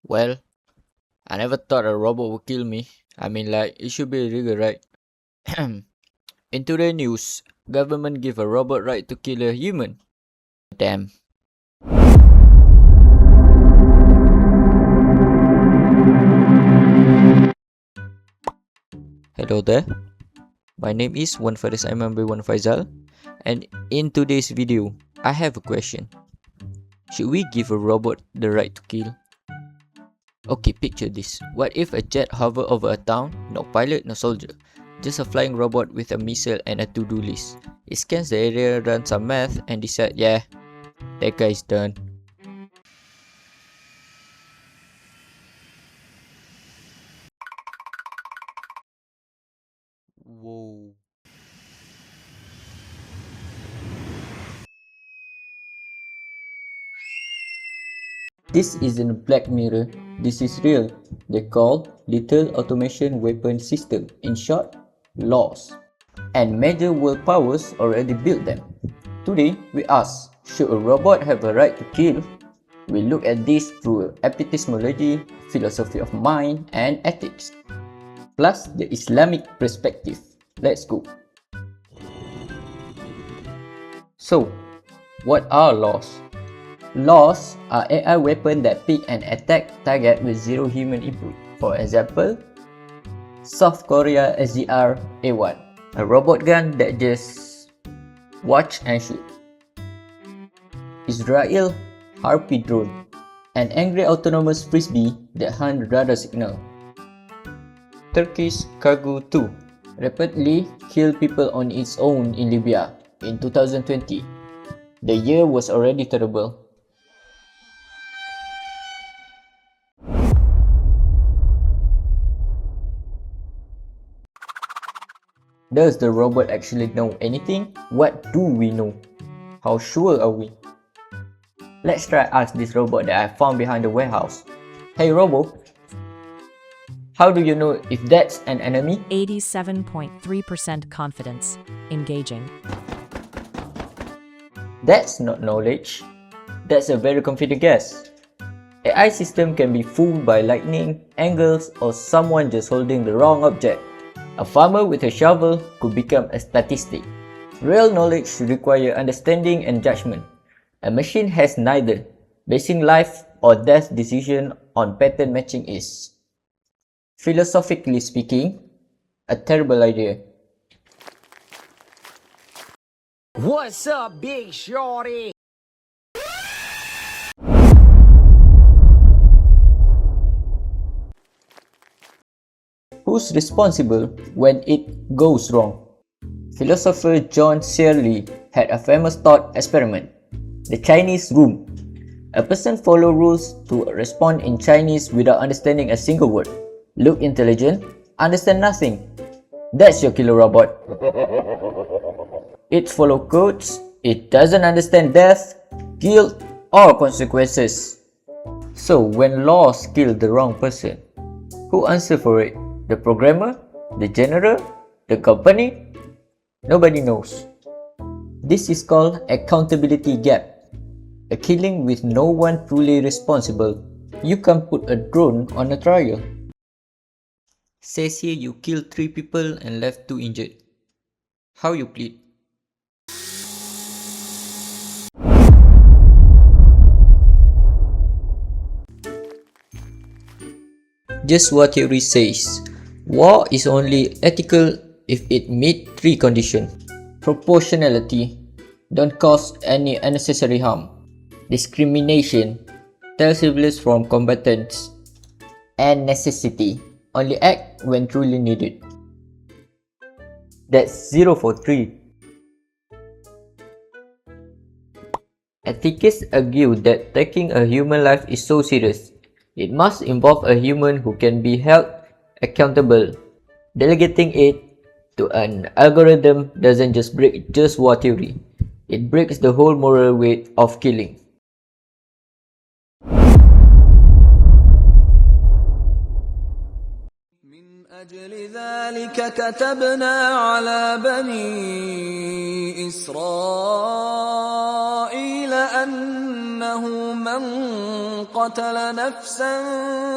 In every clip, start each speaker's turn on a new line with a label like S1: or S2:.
S1: Well, I never thought a robot would kill me. I mean, like, it should be illegal, right? In today's news, government give a robot right to kill a human. Damn. Hello there. My name is FARIS AIMAN by FAIZAL, and in today's video, I have a question. Should we give a robot the right to kill? Okay, picture this. What if a jet hover over a town, no pilot, no soldier, just a flying robot with a missile and a to-do list? It scans the area, runs some math, and decides, yeah, that guy is done. Whoa. This isn't a Black Mirror, this is real. They call Lethal Automation Weapon System, in short, LAWS. And major world powers already built them. Today, we ask, should a robot have a right to kill? We look at this through epistemology, philosophy of mind, and ethics. Plus the Islamic perspective. Let's go. So, what are laws? Laws are AI weapons that pick and attack target with zero human input. For example, South Korea SDR A1, a robot gun that just watch and shoot. Israel Harpy drone, an angry autonomous frisbee that hunt radar signal. Turkish Cargo 2 rapidly killed people on its own in Libya in 2020. The year was already terrible. Does the robot actually know anything? What do we know? How sure are we? Let's try ask this robot that I found behind the warehouse. Hey Robo, how do you know if that's an enemy?
S2: 87.3% confidence. Engaging.
S1: That's not knowledge. That's a very confident guess. AI system can be fooled by lightning, angles, or someone just holding the wrong object. A farmer with a shovel could become a statistic. Real knowledge requires understanding and judgment. A machine has neither. Basing life or death decision on pattern matching is, philosophically speaking, a terrible idea.
S3: What's up, big shorty?
S1: Who's responsible when it goes wrong? Philosopher John Searle had a famous thought experiment, the Chinese room. A person follows rules to respond in Chinese without understanding a single word. Look intelligent, understand nothing. That's your killer robot. It follows codes, it doesn't understand death, guilt, or consequences. So when laws kill the wrong person, who answers for it? The programmer? The general? The company? Nobody knows. This is called accountability gap. A killing with no one truly responsible. You can't put a drone on a trial. Says here you killed 3 people and left 2 injured. How you plead? Just what theory says. War is only ethical if it meets 3 conditions. Proportionality, don't cause any unnecessary harm. Discrimination, tell civilians from combatants. And necessity, only act when truly needed. That's 0 for 3. Ethicists argue that taking a human life is so serious. It must involve a human who can be held accountable. Delegating it to an algorithm doesn't just break just war theory. It breaks the whole moral weight of killing.
S4: لذلك كتبنا على بني إسرائيل أنه من قتل نفسا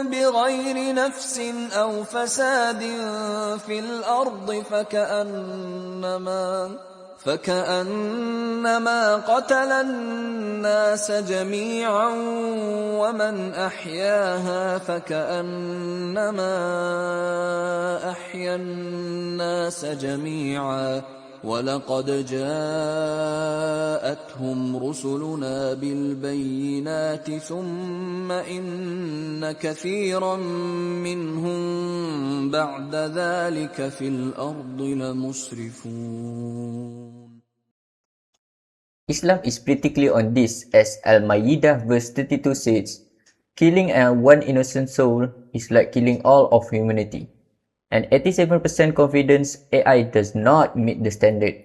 S4: بغير نفس أو فساد في الأرض فكأنما قتل الناس جميعا ومن أحياها فكأنما أحيا الناس جميعا ولقد جاءتهم رسلنا بالبينات ثم إن كثيرا منهم بعد ذلك في الأرض لمسرفون.
S1: Islam is pretty clear on this, as Al-Ma'idah verse 32 says, "Killing one innocent soul is like killing all of humanity." And 87% confidence AI does not meet the standard.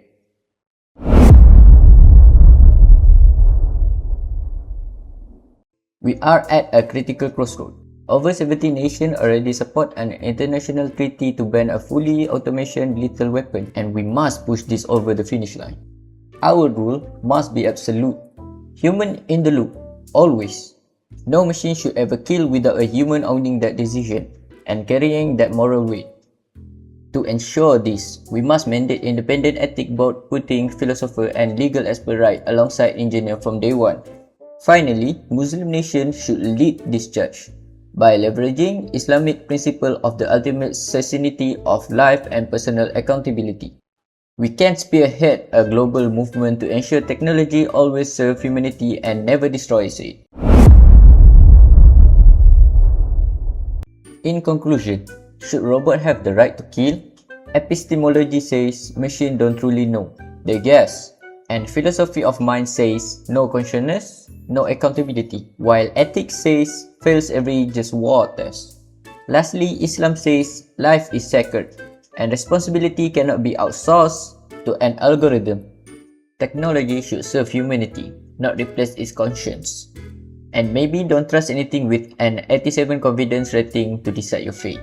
S1: We are at a critical crossroad. Over 70 nations already support an international treaty to ban a fully automation lethal weapon, and we must push this over the finish line. Our rule must be absolute. Human in the loop, always. No machine should ever kill without a human owning that decision and carrying that moral weight. To ensure this, we must mandate independent ethic board putting philosopher and legal expert right alongside engineer from day one. Finally, Muslim nations should lead this charge by leveraging Islamic principle of the ultimate sanctity of life and personal accountability. We can spearhead a global movement to ensure technology always serves humanity and never destroys it. In conclusion, should robots have the right to kill? Epistemology says machines don't truly know, they guess. And philosophy of mind says no consciousness, no accountability, while ethics says fails every just war test. Lastly, Islam says life is sacred and responsibility cannot be outsourced to an algorithm. Technology should serve humanity, not replace its conscience. And maybe don't trust anything with an 87 confidence rating to decide your fate.